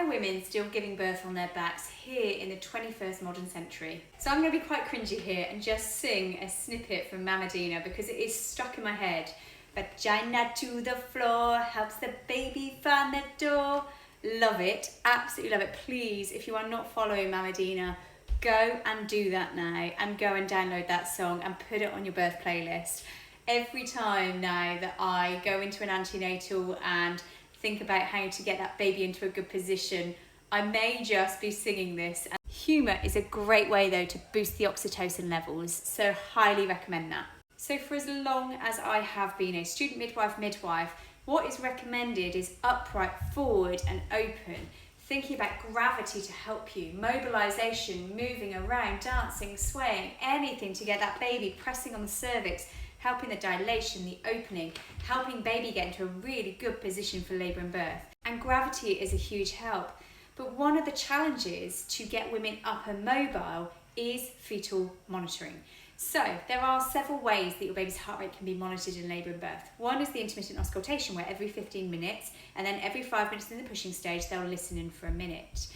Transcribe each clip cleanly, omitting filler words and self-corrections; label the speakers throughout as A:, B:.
A: are women still giving birth on their backs here in the 21st modern century? So I'm going to be quite cringy here and just sing a snippet from Mamadina because it is stuck in my head. Vagina to the floor, helps the baby find the door. Love it, absolutely love it. Please, if you are not following Mamadina, go and do that now and go and download that song and put it on your birth playlist. Every time now that I go into an antenatal and think about how to get that baby into a good position, I may just be singing this. Humour is a great way though to boost the oxytocin levels, so highly recommend that. So for as long as I have been a student midwife, what is recommended is upright, forward and open, thinking about gravity to help you, mobilisation, moving around, dancing, swaying, anything to get that baby pressing on the cervix, helping the dilation, the opening, helping baby get into a really good position for labour and birth. And gravity is a huge help. But one of the challenges to get women up and mobile is fetal monitoring. So there are several ways that your baby's heart rate can be monitored in labour and birth. One is the intermittent auscultation, where every 15 minutes and then every 5 minutes in the pushing stage, they'll listen in for a minute.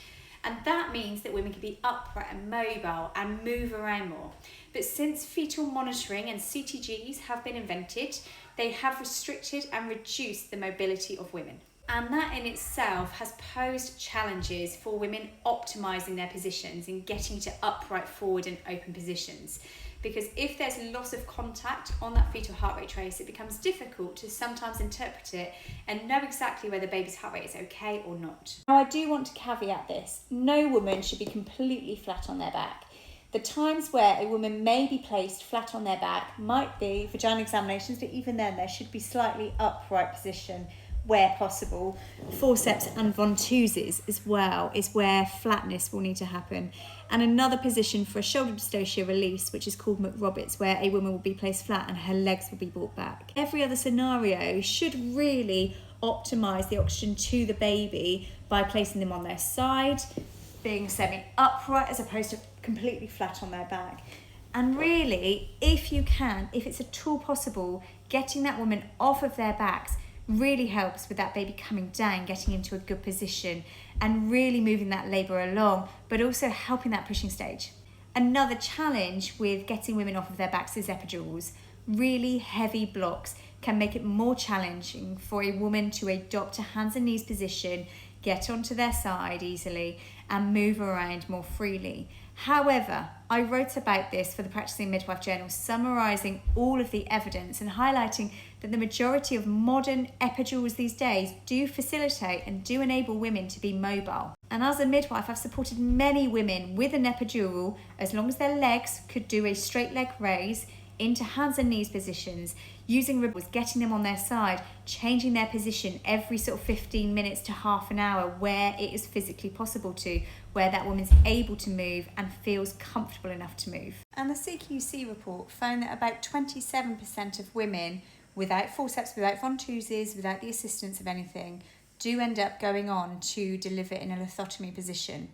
A: And that means that women can be upright and mobile and move around more. But since fetal monitoring and CTGs have been invented, they have restricted and reduced the mobility of women. And that in itself has posed challenges for women optimising their positions and getting to upright, forward and open positions. Because if there's loss of contact on that fetal heart rate trace, it becomes difficult to sometimes interpret it and know exactly whether baby's heart rate is okay or not. Now I do want to caveat this, no woman should be completely flat on their back. The times where a woman may be placed flat on their back might be vaginal examinations, but even then there should be slightly upright position where possible. Forceps and ventouses as well is where flatness will need to happen. And another position for a shoulder dystocia release, which is called McRoberts, where a woman will be placed flat and her legs will be brought back. Every other scenario should really optimise the oxygen to the baby by placing them on their side, being semi-upright as opposed to completely flat on their back. And really, if you can, if it's at all possible, getting that woman off of their backs really helps with that baby coming down, getting into a good position and really moving that labour along, but also helping that pushing stage. Another challenge with getting women off of their backs is epidurals. Really heavy blocks can make it more challenging for a woman to adopt a hands and knees position, get onto their side easily and move around more freely. However, I wrote about this for the Practicing Midwife Journal, summarising all of the evidence and highlighting that the majority of modern epidurals these days do facilitate and do enable women to be mobile. And as a midwife, I've supported many women with an epidural, as long as their legs could do a straight leg raise, into hands and knees positions, using ribbons, getting them on their side, changing their position every sort of 15 minutes to half an hour where it is physically possible to, where that woman's able to move and feels comfortable enough to move. And the CQC report found that about 27% of women without forceps, without ventouses, without the assistance of anything, do end up going on to deliver in a lithotomy position.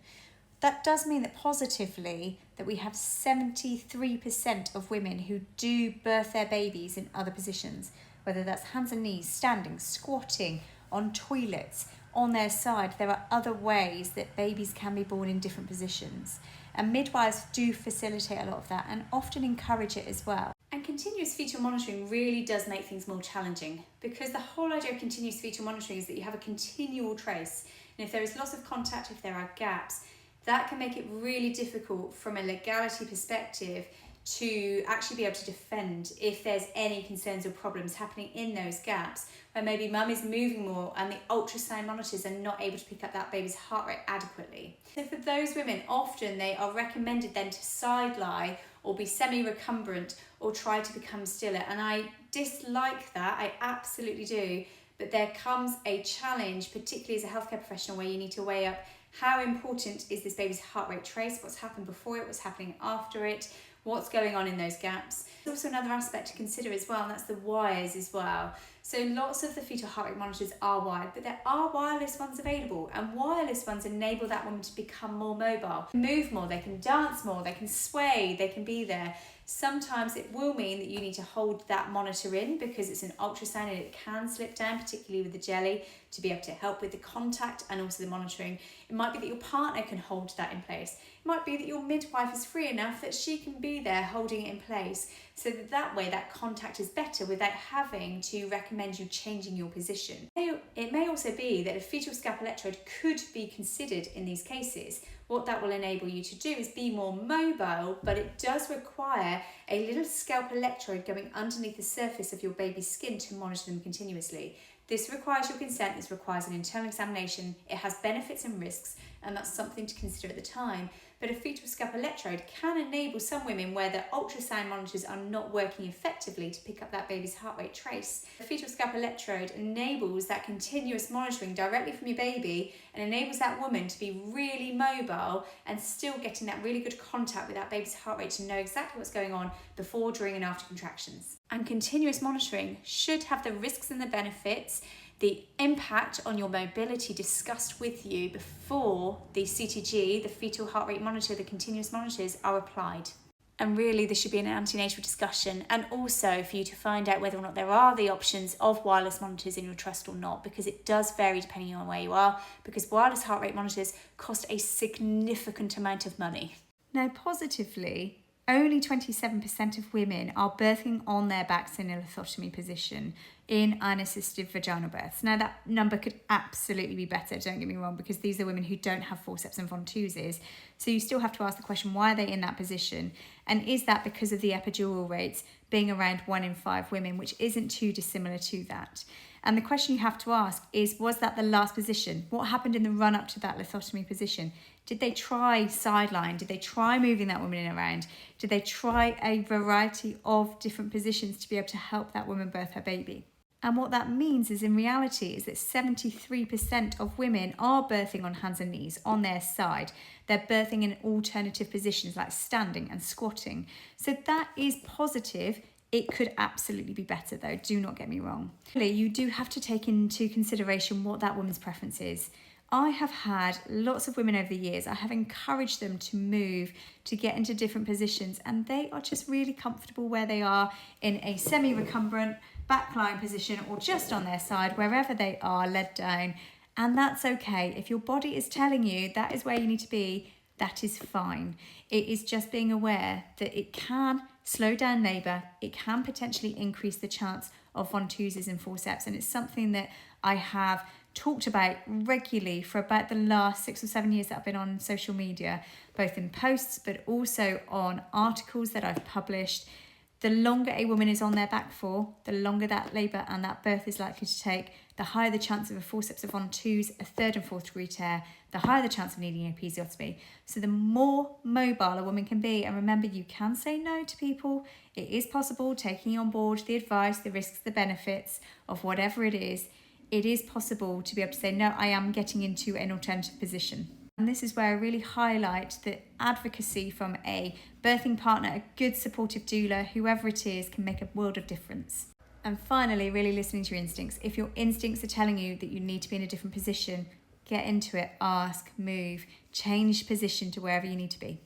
A: That does mean that positively that we have 73% of women who do birth their babies in other positions, whether that's hands and knees, standing, squatting, on toilets, on their side. There are other ways that babies can be born in different positions. And midwives do facilitate a lot of that and often encourage it as well. And continuous fetal monitoring really does make things more challenging, because the whole idea of continuous fetal monitoring is that you have a continual trace. And if there is loss of contact, if there are gaps, that can make it really difficult from a legality perspective to actually be able to defend if there's any concerns or problems happening in those gaps, where maybe mum is moving more and the ultrasound monitors are not able to pick up that baby's heart rate adequately. So for those women, often they are recommended then to side lie or be semi-recumbent or try to become stiller. And I dislike that, I absolutely do. But there comes a challenge, particularly as a healthcare professional, where you need to weigh up how important is this baby's heart rate trace, what's happened before it, what's happening after it, what's going on in those gaps. There's also another aspect to consider as well, and that's the wires as well. So lots of the fetal heart rate monitors are wired, but there are wireless ones available, and wireless ones enable that woman to become more mobile, move more, they can dance more, they can sway, they can be there. Sometimes it will mean that you need to hold that monitor in because it's an ultrasound and it can slip down, particularly with the jelly, to be able to help with the contact and also the monitoring. It might be that your partner can hold that in place. It might be that your midwife is free enough that she can be there holding it in place, so that way that contact is better without having to recommend you changing your position. It may also be that a fetal scalp electrode could be considered in these cases. What that will enable you to do is be more mobile, but it does require a little scalp electrode going underneath the surface of your baby's skin to monitor them continuously. This requires your consent, this requires an internal examination, it has benefits and risks, and that's something to consider at the time. But a fetal scalp electrode can enable some women where the ultrasound monitors are not working effectively to pick up that baby's heart rate trace. The fetal scalp electrode enables that continuous monitoring directly from your baby and enables that woman to be really mobile and still getting that really good contact with that baby's heart rate to know exactly what's going on before, during and after contractions. And continuous monitoring should have the risks and the benefits, the impact on your mobility discussed with you before the CTG, the fetal heart rate monitor, the continuous monitors are applied. And really this should be an antenatal discussion, and also for you to find out whether or not there are the options of wireless monitors in your trust or not, because it does vary depending on where you are, because wireless heart rate monitors cost a significant amount of money. Now positively, only 27% of women are birthing on their backs in a lithotomy position in unassisted vaginal births. Now that number could absolutely be better, don't get me wrong, because these are women who don't have forceps and Ventouses. So you still have to ask the question, why are they in that position? And is that because of the epidural rates being around 1 in 5 women, which isn't too dissimilar to that? And the question you have to ask is, was that the last position? What happened in the run up to that lithotomy position? Did they try sideline? Did they try moving that woman in around? Did they try a variety of different positions to be able to help that woman birth her baby? And what that means is, in reality, is that 73% of women are birthing on hands and knees on their side. They're birthing in alternative positions like standing and squatting. So that is positive. It could absolutely be better though, do not get me wrong. You do have to take into consideration what that woman's preference is. I have had lots of women over the years, I have encouraged them to move, to get into different positions, and they are just really comfortable where they are in a semi-recumbent backline position or just on their side, wherever they are, led down. And that's okay. If your body is telling you that is where you need to be, that is fine. It is just being aware that it can slow down labour, it can potentially increase the chance of Ventouses and forceps, and it's something that I have talked about regularly for about the last 6 or 7 years that I've been on social media, both in posts but also on articles that I've published. The longer a woman is on their back for, the longer that labour and that birth is likely to take, the higher the chance of a forceps of Ventouses, a 3rd and 4th degree tear, the higher the chance of needing an episiotomy. So the more mobile a woman can be, and remember, you can say no to people. It is possible, taking on board the advice, the risks, the benefits of whatever it is possible to be able to say, no, I am getting into an alternative position. And this is where I really highlight that advocacy from a birthing partner, a good supportive doula, whoever it is, can make a world of difference. And finally, really listening to your instincts. If your instincts are telling you that you need to be in a different position, get into it, ask, move, change position to wherever you need to be.